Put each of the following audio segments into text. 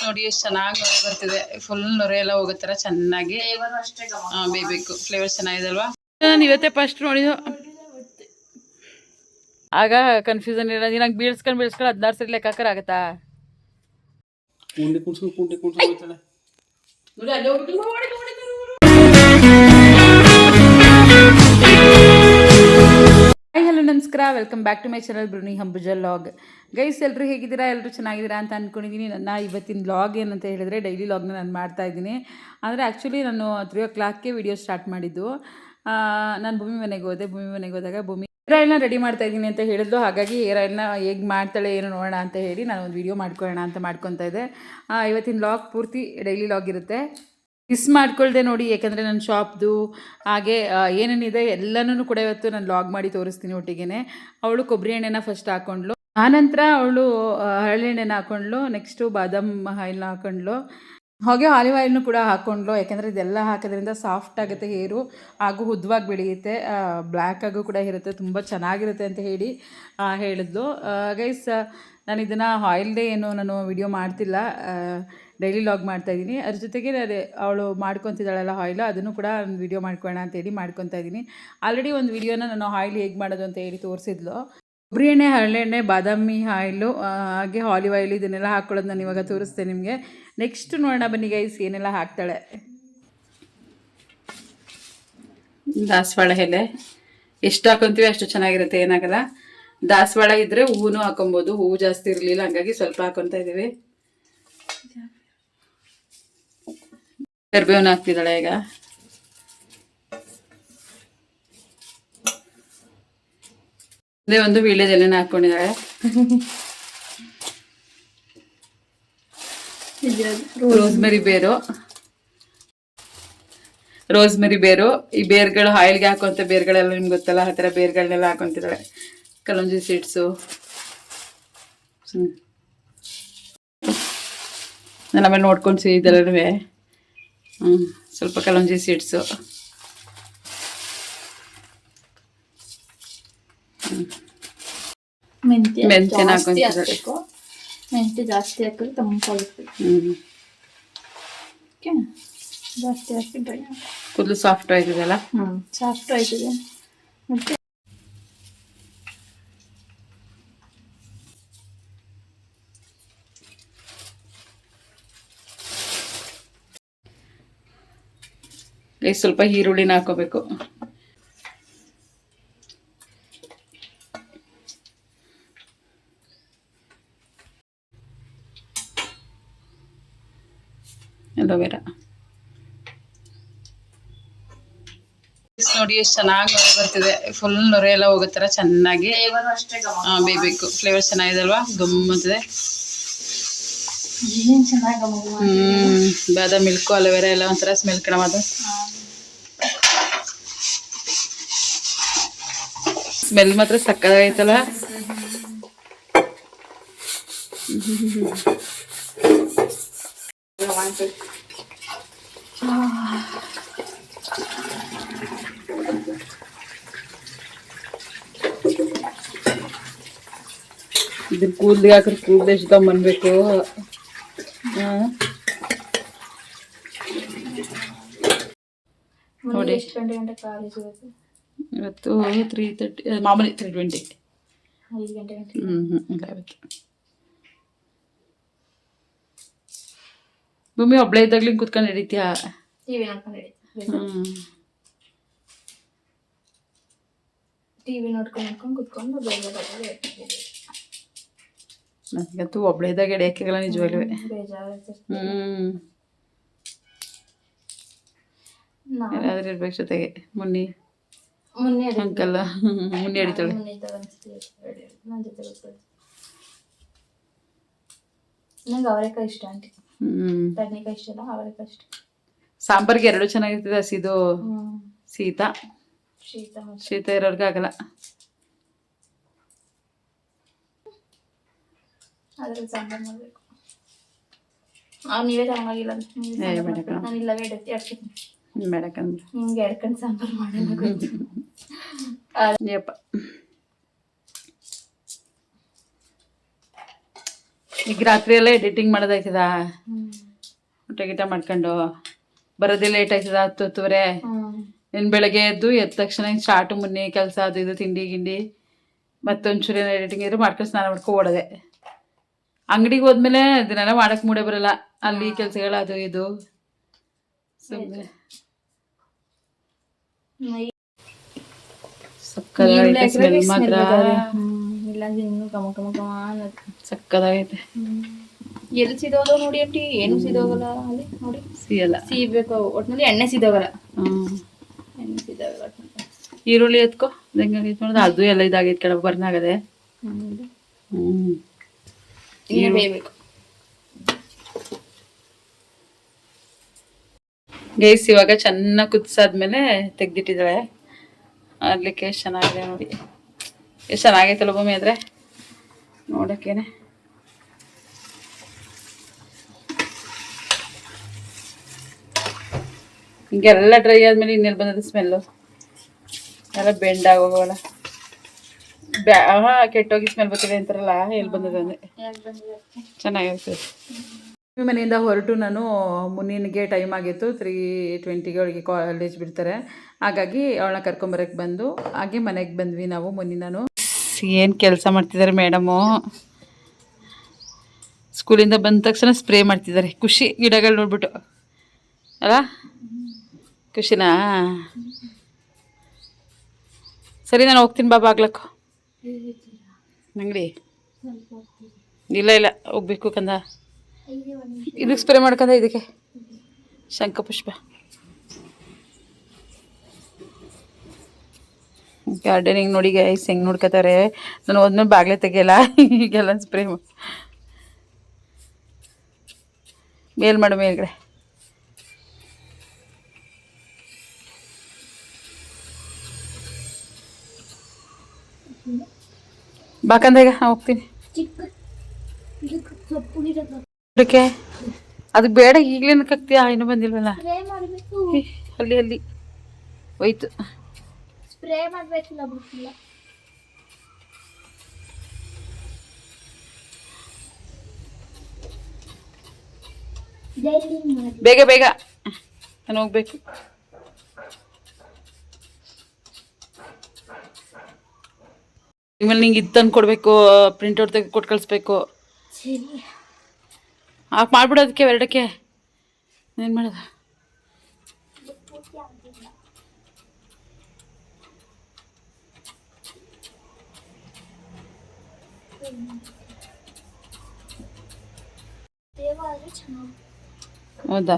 ನೋಡಿ ಎಷ್ಟು ಚೆನ್ನಾಗಿ ನೊರೆ ಬರ್ತಿದೆ. ಫುಲ್ ನೊರೆ ಎಲ್ಲ ಹೋಗುತ್ತರ ಚೆನ್ನಾಗಿ ಬೇಯಬೇಕು. ಫ್ಲೇವರ್ ಚೆನ್ನಾಗಿದೆ ಅಲ್ವಾ? ನಾನು ಇವತ್ತೇ ಫಸ್ಟ್ ನೋಡಿದ್ದು. ಆಗ ಕನ್ಫ್ಯೂಸನ್ ಇಲ್ಲ. ನಂಗೆ ಬೀಳ್ಸ್ಕೊಂಡು 16 ಸರಿ ಲೆಕ್ಕ ಹಾಕರ್ ಆಗತ್ತಾ? ಹಾಯ್ ಹಲೋ ನಮಸ್ಕಾರ, welcome back to my channel Bruni Ambuja vlog. Guys, ಎಲ್ಲರೂ ಹೇಗಿದ್ದೀರಾ? ಎಲ್ಲರೂ ಚೆನ್ನಾಗಿದ್ದೀರಾ ಅಂತ ಅಂದ್ಕೊಂಡಿದ್ದೀನಿ. ನನ್ನ ಇವತ್ತಿನ ವ್ಲಾಗ್ ಏನಂತ ಹೇಳಿದ್ರೆ ಡೈಲಿ ವ್ಲಾಗ್ನ ನಾನು ಮಾಡ್ತಾ ಇದ್ದೀನಿ. ಅಂದರೆ ಆ್ಯಕ್ಚುಲಿ ನಾನು 3 o'clockಗೆ ವಿಡಿಯೋ ಸ್ಟಾರ್ಟ್ ಮಾಡಿದ್ದು. ನಾನು ಭೂಮಿ ಮನೆಗೆ ಹೋದಾಗ ಭೂಮಿ ಹೇರ್ ಆಯಿಲ್ನ ರೆಡಿ ಮಾಡ್ತಾ ಇದ್ದೀನಿ ಅಂತ ಹೇಳಿದ್ಲು. ಹಾಗಾಗಿ ಹೇರ್ ಆಯಿಲ್ನ ಹೇಗೆ ಮಾಡ್ತಾಳೆ ಏನು ನೋಡೋಣ ಅಂತ ಹೇಳಿ ನಾನು ಒಂದು ವಿಡಿಯೋ ಮಾಡ್ಕೊಳ್ಳೋಣ ಅಂತ ಮಾಡ್ಕೊತಾ ಇದ್ದೆ. ಇವತ್ತಿನ ವ್ಲಾಗ್ ಪೂರ್ತಿ ಡೈಲಿ ವ್ಲಾಗ್ ಇರುತ್ತೆ. ಮಿಸ್ ಮಾಡ್ಕೊಳ್ದೆ ನೋಡಿ, ಯಾಕಂದರೆ ನನ್ನ ಶಾಪ್ದು ಹಾಗೆ ಏನೇನಿದೆ ಎಲ್ಲನೂ ಕೂಡ ಇವತ್ತು ನಾನು ಲಾಗ್ ಮಾಡಿ ತೋರಿಸ್ತೀನಿ ಒಟ್ಟಿಗೆ. ಅವಳು ಕೊಬ್ಬರಿ ಎಣ್ಣೆನ ಫಸ್ಟ್ ಹಾಕ್ಕೊಂಡ್ಳು, ಆನಂತರ ಅವಳು ಹರಳೆಣ್ಣೆನ ಹಾಕ್ಕೊಂಡ್ಳು, ನೆಕ್ಸ್ಟು ಬಾದಾಮ್ ಆಯಿಲ್ನ ಹಾಕ್ಕೊಂಡ್ಳು, ಹಾಗೆ ಆಲಿವ್ ಆಯಿಲ್ನು ಕೂಡ ಹಾಕ್ಕೊಂಡ್ಳು. ಯಾಕೆಂದರೆ ಇದೆಲ್ಲ ಹಾಕೋದ್ರಿಂದ ಸಾಫ್ಟ್ ಆಗುತ್ತೆ ಹೇರು, ಹಾಗೂ ಉದ್ದವಾಗಿ ಬೆಳೆಯುತ್ತೆ, ಬ್ಲ್ಯಾಕ್ ಆಗು ಕೂಡ ಇರುತ್ತೆ, ತುಂಬ ಚೆನ್ನಾಗಿರುತ್ತೆ ಅಂತ ಹೇಳಿ ಹೇಳಿದ್ಲು. ಗೈಸ್, ನಾನು ಇದನ್ನು ಆಯಿಲ್ದೇ ಏನು ನಾನು ವಿಡಿಯೋ ಮಾಡ್ತಿಲ್ಲ, ಡೈಲಿ ಲಾಗ್ ಮಾಡ್ತಾಯಿದ್ದೀನಿ. ಅದ್ರ ಜೊತೆಗೆ ಅವಳು ಮಾಡ್ಕೊತಿದ್ದಾಳಲ್ಲ ಆಯಿಲ್, ಅದನ್ನು ಕೂಡ ಒಂದು ವಿಡಿಯೋ ಮಾಡ್ಕೊಳ್ಳೋಣ ಅಂತೇಳಿ ಮಾಡ್ಕೊತಾ ಇದ್ದೀನಿ. ಆಲ್ರೆಡಿ ಒಂದು ವಿಡಿಯೋನ ನಾನು ಆಯಿಲ್ ಹೇಗೆ ಮಾಡೋದು ಅಂತ ಹೇಳಿ ತೋರಿಸಿದ್ಲು. ಕೊಬ್ಬರಿ ಎಣ್ಣೆ, ಹರಳೆಣ್ಣೆ, ಬಾದಾಮಿ ಆಯಿಲು, ಹಾಗೆ ಆಲಿವ್ ಆಯಿಲ್ ಇದನ್ನೆಲ್ಲ ಹಾಕ್ಕೊಳ್ಳೋದು ನಾನು ಇವಾಗ ತೋರಿಸ್ತೇನೆ ನಿಮಗೆ. ನೆಕ್ಸ್ಟ್ ನೋಡೋಣ ಬನ್ನಿ ಗೈಸ್ ಏನೆಲ್ಲ ಹಾಕ್ತಾಳೆ. ದಾಸವಾಳ ಎಲೆ ಎಷ್ಟು ಹಾಕೊತೀವಿ ಅಷ್ಟು ಚೆನ್ನಾಗಿರುತ್ತೆ, ಏನಾಗಲ್ಲ. ದಾಸವಾಳ ಇದ್ದರೆ ಹೂವು ಹಾಕೊಬೋದು, ಹೂವು ಜಾಸ್ತಿ ಇರಲಿಲ್ಲ ಹಂಗಾಗಿ ಸ್ವಲ್ಪ ಹಾಕೊತಾ ಇದ್ದೀವಿ. ಕರಿಬೇವನ್ನ ಹಾಕ್ತಿದ್ದಾಳೆ ಈಗ. ಅದೇ ಒಂದು ವೀಳ್ಯದೆಲೆನ ಹಾಕ್ಕೊಂಡಿದ್ದಾಳೆ. ರೋಸ್ಮೆರಿ ಬೇರು, ಈ ಬೇರ್ಗಳು ಆಯಿಲ್ಗೆ ಹಾಕುವಂಥ ಬೇರ್ಗಳೆಲ್ಲ ನಿಮ್ಗೆ ಗೊತ್ತಲ್ಲ, ಆ ಥರ ಬೇರ್ಗಳನ್ನೆಲ್ಲ ಹಾಕೊತಿದ್ದಾಳೆ. ಕಲಂಜಿ ಸೀಡ್ಸು, ನಾನು ಆಮೇಲೆ ನೋಡ್ಕೊಂಡು ಸಿಗಿದ್ದಲ್ಲೂ ಸ್ವಲ್ಪ ಕಲಂಜಿ ಸೀಡ್ಸು, ಮೆಂತ್ಯನ ಹಾಕೊಂತಿದ್ದಾಳೆ. ಮೆಂತ್ಯ ಜಾಸ್ತಿ ಹಾಕಿದ್ರೆ ತಂಪಾಗುತ್ತೆ. ಜಾಸ್ತಿ ಹಾಕಿ ಡ್ರೈ ಕೂದಲು ಸಾಫ್ಟ್ ಆಯ್ತದಲ್ಲ. ಸಾಫ್ಟ್ ಆಯ್ತದೆ. ಮತ್ತೆ ಸ್ವಲ್ಪ ಈರುಳ್ಳಿನ ಹಾಕೋಬೇಕು. ಅಲೋವೆರಾ ನೋಡಿ ಎಷ್ಟು ಚೆನ್ನಾಗಿ ನೊರೆ ಬರ್ತಿದೆ. ಫುಲ್ ನೊರೆ ಎಲ್ಲ ಹೋಗುತ್ತರ ಚೆನ್ನಾಗಿ ಬೇಯಬೇಕು. ಫ್ಲೇವರ್ ಚೆನ್ನಾಗಿದೆ ಅಲ್ವಾ? ಗಮ್ಮತ್ತಿದೆ. ಬಾದಾಮ್ ಮಿಲ್ಕು, ಅಲೋವೆರಾ ಎಲ್ಲ ಒಂಥರ ಸ್ಮೆಲ್ ಕಣವಾದ ಸ್ಮೆಲ್ ಮಾತ್ರ ಸಕ್ಕತ್ತಾಗೈತಲ್ಲ. ಇದನ್ನ ಕೂದಲಿಗೆ ಹಾಕ್ರೆ ಕೂದಲು ಎಷ್ಟು ತಗೊಂಬನ್ಬೇಕು. ನೋಡಿ ಇವತ್ತು 3:30, ಮಾಮೂಲಿ 3:20. ಭೂಮಿ ಒಬ್ಳೆ ಇದ್ದಾಗ್ಲಿ ಕೂತ್ಕೊಂಡು ಹಿಡಿತೀಯಾ? ಟಿವಿ ನೋಡ್ಕೊಂಡು ಕುತ್ಕೊಂಡು ನನಗಂತೂ ಒಬ್ಳೆ ಇದ್ದಾಗ ಹಿಡಿಯೋಕ್ಕಾಗಲ್ಲ ನಿಜವಾಗ್ಲೂ. ಯಾರಾದ್ರೂ ಇರ್ಬೇಕು ಜೊತೆಗೆ. ಮುನ್ನಿ ಅಂಕಲ್ಲ, ಮುನ್ನಿ ಹಿಡಿತಾಳೆ. ನಂಗೆ ಅವರೆಕಾಯಿ ಇಷ್ಟ ಆಂಟಿ. ಬದನೆಕಾಯಿ ಇಷ್ಟ ಅಲ್ಲ, ಅವರೆಕಾಯಿ ಇಷ್ಟ. ಸಾಂಬಾರ್ಗೆ ಎರಡು ಚೆನ್ನಾಗಿರ್ತದೆ. ಹಸಿದು ಶೀತ ಇರೋರ್ಗೆ ಆಗಲ್ಲ. ಅದ್ರಲ್ಲಿ ಸಾಂಬಾರು ಮಾಡಬೇಕು. ನೀವೇ ತಗೊಂಡೋಗಿಲ್ಲ, ನಾನು ಇಲ್ಲವೇ ಇಡುತ್ತೆ ಅಡ್ತೀನಿ. ಬೇಡಕಂದ್ರೆ ನಿಮ್ಗೆ ಎಡ್ಕೊಂಡು ಸಾಂಬಾರು ಮಾಡೋಣ. ಈಗ ರಾತ್ರಿ ಎಲ್ಲ ಎಡಿಟಿಂಗ್ ಮಾಡೋದಾಯ್ತದ ಊಟ ಗೀಟ ಮಾಡ್ಕೊಂಡು ಬರೋದೇ ಲೇಟ್ ಆಯ್ತದ 10:30 ಇನ್ನು ಬೆಳಗ್ಗೆ ಎದ್ದ ತಕ್ಷಣ ಸ್ಟಾರ್ಟು ಮುನ್ನೆ ಕೆಲಸ ಅದು ಇದು ತಿಂಡಿ ಗಿಂಡಿ ಮತ್ತೊಂಚೂರು ಏನೋ ಎಡಿಟಿಂಗ್ ಇದ್ರು ಮಾಡ್ಕೊಂಡು ಸ್ನಾನ ಮಾಡ್ಕೊ ಓಡೋದೆ. ಅಂಗಡಿಗೆ ಹೋದ್ಮೇಲೆ ಅದನ್ನೆಲ್ಲ ಮಾಡಕ್ಕೆ ಮೂಡೇ ಬರಲ್ಲ, ಅಲ್ಲಿ ಕೆಲಸಗಳು ಅದು ಇದು ಸುಮ್ಮನೆ ಸಕ್ಕದಾಗೈತೆ ಸ್ಮೆಲ್ ಮಾತ್ರ ಸಕ್ಕದಾಗೈತೆ. ಎಲ್ಲಿ ಸಿದೋದು ನೋಡಿ ಆಂಟಿ, ಏನು ಸಿದೋಗಲ್ಲ ಅಲ್ಲಿ ನೋಡಿ, ಸಿಯಲ್ಲ ಸೀಬೇಕು ಒಟ್ಟಿನಲ್ಲಿ ಎಣ್ಣೆ ಸಿದೋಗಲ್ಲ. ಎಣ್ಣೆ ಸಿದೋಗಲ್ಲ. ಈರುಳ್ಳಿ ಎತ್ಕೊ ಹೆಂಗಾಗೈತೆ ನೋಡೋದು, ಅದು ಎಲ್ಲ ಇದಾಗೈತೆ ಕೆಳಗೆ ಬರ್ನಾಗದೆ. ಇನ್ನೂ ಬೇಯಬೇಕು. ಗೈಸ್ ಇವಾಗ ಚೆನ್ನಾಗಿ ಕುದಿಸಾದ್ಮೇಲೆ ತೆಗ್ದಿಟ್ಟಿದ್ದಾಳೆ. ಅರ್ಲಿಕ್ಕೆ ಎಷ್ಟು ಚೆನ್ನಾಗಿದೆ ನೋಡಿ, ಎಷ್ಟು ಚೆನ್ನಾಗೈತಲ್ಲ ಭೂಮಿ ಆದರೆ ನೋಡೋಕ್ಕೇನೆ. ಹಿಂಗೆಲ್ಲ ಡ್ರೈ ಆದಮೇಲೆ ಇನ್ನೆಲ್ಲಿ ಬಂದದ್ದು ಸ್ಮೆಲ್ಲು ಎಲ್ಲ ಬೆಂಡಾಗೋಗವಲ್ಲ, ಕೆಟ್ಟೋಗಿ ಸ್ಮೆಲ್ ಬರ್ತಿದೆ ಅಂತಾರಲ್ಲ, ಎಲ್ಲಿ ಬಂದದ್ದು ಅಂದರೆ ಚೆನ್ನಾಗಿರ್ತದೆ. ಮನೆಯಿಂದ ಹೊರಟು ನಾನು ಮುನ್ನಿನಿಗೆ ಟೈಮ್ ಆಗಿತ್ತು, 3:20ಗೆ ಅವಳಿಗೆ ಕಾಲೇಜ್ ಬಿಡ್ತಾರೆ. ಹಾಗಾಗಿ ಅವಳನ್ನ ಕರ್ಕೊಂಬರಕ್ಕೆ ಬಂದು ಹಾಗೆ ಮನೆಗೆ ಬಂದ್ವಿ ನಾವು. ಮುನ್ನಿ ನಾನು ಏನು ಕೆಲಸ ಮಾಡ್ತಿದ್ದಾರೆ ಮೇಡಮು, ಸ್ಕೂಲಿಂದ ಬಂದ ತಕ್ಷಣ ಸ್ಪ್ರೇ ಮಾಡ್ತಿದ್ದಾರೆ. ಖುಷಿ ಗಿಡಗಳು ನೋಡ್ಬಿಟ್ಟು ಅಲ್ಲ, ಖುಷಿನಾ? ಸರಿ ನಾನು ಹೋಗ್ತೀನಿ ಬಾಬಾ ಆಗ್ಲಕ್ಕು ಅಂಗಡಿ. ಇಲ್ಲ ಇಲ್ಲ ಹೋಗ್ಬೇಕು ಕಂದ, ಇದಕ್ಕೆ ಸ್ಪ್ರೇ ಮಾಡ್ಕೊಂಡ, ಇದಕ್ಕೆ ಶಂಖಪುಷ್ಪ. ಗಾರ್ಡನಿಂಗ್ ನೋಡಿ ಗೈಸ್ ಹೆಂಗೆ ನೋಡ್ಕೋತಾರೆ. ನಾನು ಹೋದ್ಮೇಲೆ ಬಾಗಿಲೇ ತೆಗಿಯಲ್ಲ, ಈಗೆಲ್ಲ ಸ್ಪ್ರೇ ಮೇಲ್ ಮೇಲ್ಗಡೆ ಬಾಕಂದ ಈಗ ಹೋಗ್ತೀನಿ. ಅದಕ್ಕೆ ಅದು ಬೇಡ, ಈಗಲೇನು ಕಕ್ತೀಯಾ? ಇನ್ನೂ ಬಂದಿಲ್ವಲ್ಲ, ಅಲ್ಲಿ ಅಲ್ಲಿ ಹೋಯ್ತು. ಸ್ಪ್ರೇ ಮಾಡಬೇಕಿಲ್ಲ, ಬಿಟ್ಟಿಲ್ಲ. ಬೇಗ ಬೇಗ ನಾನು ಹೋಗ್ಬೇಕು. ಇನ್ಮೇಲೆ ನಿಂಗೆ ಇದು ತಂದು ಕೊಡಬೇಕು, ಪ್ರಿಂಟ್ಔಟ್ ತೆಗೆದು ಕೊಟ್ಟು ಕಳಿಸ್ಬೇಕು. ಹಾಕಿ ಮಾಡ್ಬಿಡೋದಕ್ಕೆ ಎರಡಕ್ಕೆ ಏನು ಮಾಡೋದು. ಹೌದಾ?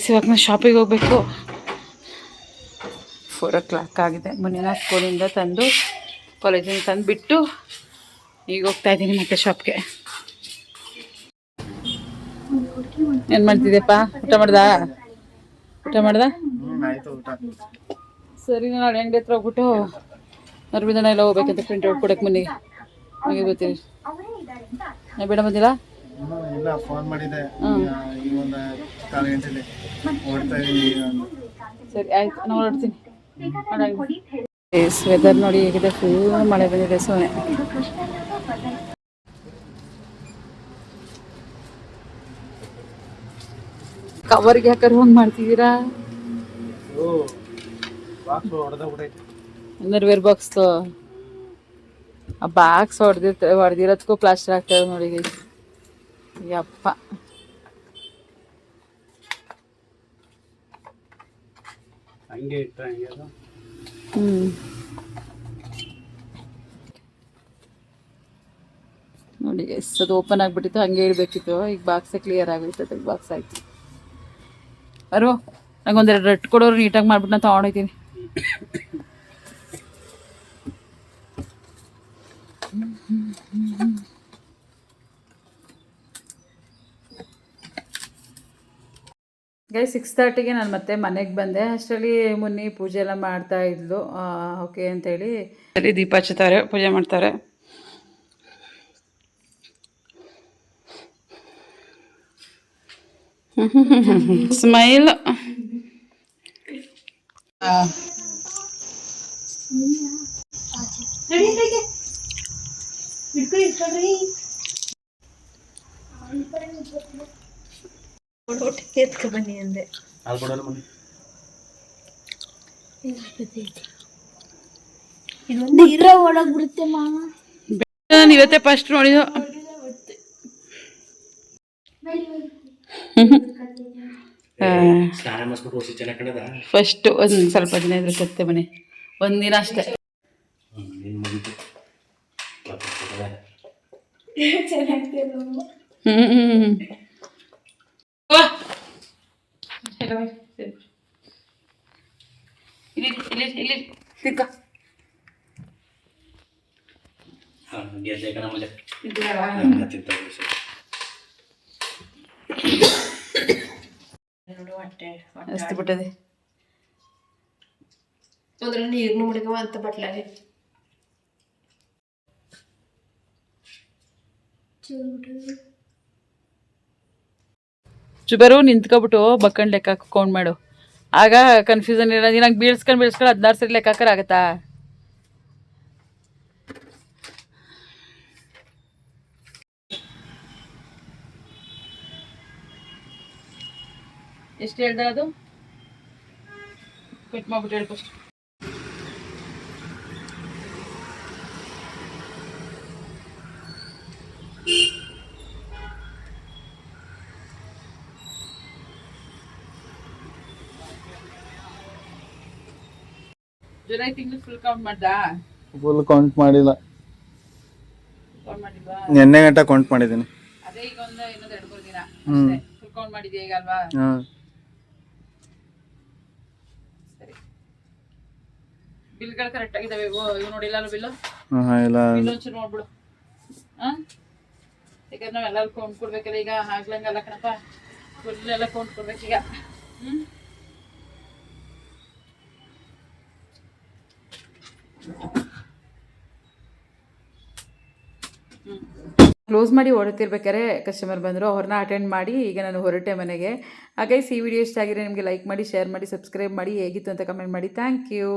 ಇವಾಗ ನಾನು ಶಾಪಿಗೆ ಹೋಗ್ಬೇಕು. 4 ಆಗಿದೆ. ಮೊನ್ನೆ ಸ್ಕೂಲಿಂದ ತಂದು ಕಾಲೇಜಿಂದ ತಂದು ಬಿಟ್ಟು ಈಗ ಹೋಗ್ತಾ ಇದ್ದೀನಿ ಮತ್ತೆ ಶಾಪ್ಗೆ. ಏನು ಮಾಡ್ತಿದ್ದೆಪ್ಪ? ಊಟ ಮಾಡ್ದ? ಸರಿ, ನಾನು ಅಂಗಡಿ ಹತ್ರ ಹೋಗ್ಬಿಟ್ಟು ಅರ್ಬಿದಣ ಎಲ್ಲ ಹೋಗ್ಬೇಕಂತ ಪ್ರಿಂಟ್ ಔಟ್ ಕೊಡಕ್ಕೆ ಮುನ್ನಿಗೆ ಹಾಗೆ ಬರ್ತೀನಿ. ಬೇಡ ಬಂದಿಲ್ಲ? ಇಲ್ಲ, ಫೋನ್ ಮಾಡಿದೆ ಈ ಒಂದು ಕಾಲು ಗಂಟೆಲಿ ಓಡ್ತಾ ಇದ್ದೀನಿ. ಸರಿ ಆಯ್ತು, ನಾನು ಹೊರಡ್ತೀನಿ. ವೆದರ್ ನೋಡಿ ಹೇಗಿದೆ, ಫುಲ್ ಮಳೆ ಬಂದಿದೆ. ಸೋನೆ ಕವರ್ಗೆ ಯಾಕಂದ್ರೆ ಹಂಗೆ ಮಾಡ್ತಿದ್ದೀರಾ? ನರ್ವೇರ್ ಬಾಕ್ಸ್ದು ಆ ಬಾಕ್ಸ್ ಹೊಡೆದಿರೋದಕ್ಕೂ ಪ್ಲಾಸ್ಟರ್ ಆಗ್ತದೆ ನೋಡಿ. ಯಪ್ಪ, ಹಂಗೆ ಇಟ್ಟ ಹಂಗೆ ಅದು. ನೋಡಿ ಅದು ಓಪನ್ ಆಗಿಬಿಟ್ಟಿತ್ತು, ಹಂಗೆ ಇಡಬೇಕಿತ್ತು. ಈಗ ಬಾಕ್ಸೇ ಕ್ಲಿಯರ್ ಆಗೋಯ್ತು, ಅದು ಬಾಕ್ಸ್ ಆಯ್ತು. ಅರು ನಂಗೊಂದೆರಡು ರಟ್ಟು ಕೊಡೋರು, ನೀಟಾಗಿ ಮಾಡ್ಬಿಟ್ಟು ನಾನು ತೊಗೊಂಡೋಗ್ತೀನಿ. ಗೈಸ್ 6:30ಗೆ ನಾನು ಮತ್ತೆ ಮನೆಗೆ ಬಂದೆ. ಅಷ್ಟರಲ್ಲಿ ಮುನ್ನಿ ಪೂಜೆ ಎಲ್ಲ ಮಾಡ್ತಾ ಇದ್ಲು. ಓಕೆ ಅಂತೇಳಿ ಅಲ್ಲಿ ದೀಪ ಹಚ್ಚುತ್ತಾರೆ, ಪೂಜೆ ಮಾಡ್ತಾರೆ. ಸ್ಮೈಲ್. ಎತ್ಕ ಬನ್ನಿ ಅಂದೆ. ಇದೊಂದು ಇರೋ ಒಳಗ್ ಬಿಡುತ್ತೆ ಮಾಮ. ನಾನು ಇವತ್ತೇ ಫಸ್ಟ್ ನೋಡಿದ್ದು. ಫಸ್ಟ್ ಒಂದು ಸ್ವಲ್ಪ ದಿನ ಇದ್ರೆ ಸತ್ತೆ ಮನೆ, ಒಂದಿನ ಅಷ್ಟೇ. ಅಷ್ಟು ಬಿಟ್ಟದೆ ಅದ್ರ ನೀರ್ನು ಮುಡಿಗವ ಅಂತ ಬಟ್ಲಾಗೆ ಶುಗರು ನಿಂತ್ಕೊಬಿಟ್ಟು ಬಕ್ಕಂಡ್ ಲೆಕ್ಕ ಕೌಂಟ್ ಮಾಡು, ಆಗ ಕನ್ಫ್ಯೂಸನ್ ಇರೋದು. ನೀನು ಹಂಗೆ ಬೀಳ್ಸ್ಕೊಂಡು 16 ಸರಿ ಲೆಕ್ಕ ಹಾಕರ್ ಆಗತ್ತಾ? ಎಷ್ಟು ಹೇಳ್ದ ಅದು? ಕಟ್ ಮಾಡ್ಬಿಟ್ಟು ಹೇಳಿ ಫಸ್ಟ್. ಜುಲೈ ತಿಂಗಳು ಫುಲ್ ಕೌಂಟ್ ಮಾಡ್ದಾ? ಫುಲ್ ಕೌಂಟ್ ಮಾಡಿಲ್ಲ, ಕೌಂಟ್ ಮಾಡಿಲ್ವಾ? ನಿನ್ನೆ ಗಂಟ ಕೌಂಟ್ ಮಾಡಿದ್ದೀನಿ. ಅದೇ ಈಗ ಒಂದು ಇನ್ನೊಂದು 2-3 ದಿನ ಅಷ್ಟೇ ಫುಲ್ ಕೌಂಟ್ ಮಾಡಿದ್ಯಾ ಈಗ ಅಲ್ವಾ? ಸರಿ. ಬಿಲ್ಗಳು ಕರೆಕ್ಟ್ ಆಗಿದಾವೆ ಇವು ನೋಡಿಲ್ಲ ಬಿಲ್ಲು? ಬಿಲ್ ಒಂಚೂರು ನೋಡ್ಬಿಡು. ಯಾಕಂದ್ರೆ ನಾವೆಲ್ಲರೂ ಕೌಂಟ್ ಕೊಡ್ಬೇಕಲ್ಲ ಈಗ, ಆಗ್ಲಂಗಲ್ಲ ಕಣಪ್ಪ, ಫುಲ್ ಎಲ್ಲ ಕೌಂಟ್ ಕೊಡ್ಬೇಕೀಗ. ಕ್ಲೋಸ್ ಮಾಡಿ ಓಡುತ್ತಿರ್ಬೇಕಾದ್ರೆ ಕಸ್ಟಮರ್ ಬಂದರು, ಅವ್ರನ್ನ ಅಟೆಂಡ್ ಮಾಡಿ ಈಗ ನಾನು ಹೊರಟೆ ಮನೆಗೆ. ಹಾಗಾಗಿ ಈ ವಿಡಿಯೋ ಇಷ್ಟ ಆಗಿದ್ರೆ ನಿಮಗೆ ಲೈಕ್ ಮಾಡಿ, ಶೇರ್ ಮಾಡಿ, ಸಬ್ಸ್ಕ್ರೈಬ್ ಮಾಡಿ, ಹೇಗಿತ್ತು ಅಂತ ಕಮೆಂಟ್ ಮಾಡಿ. Thank you.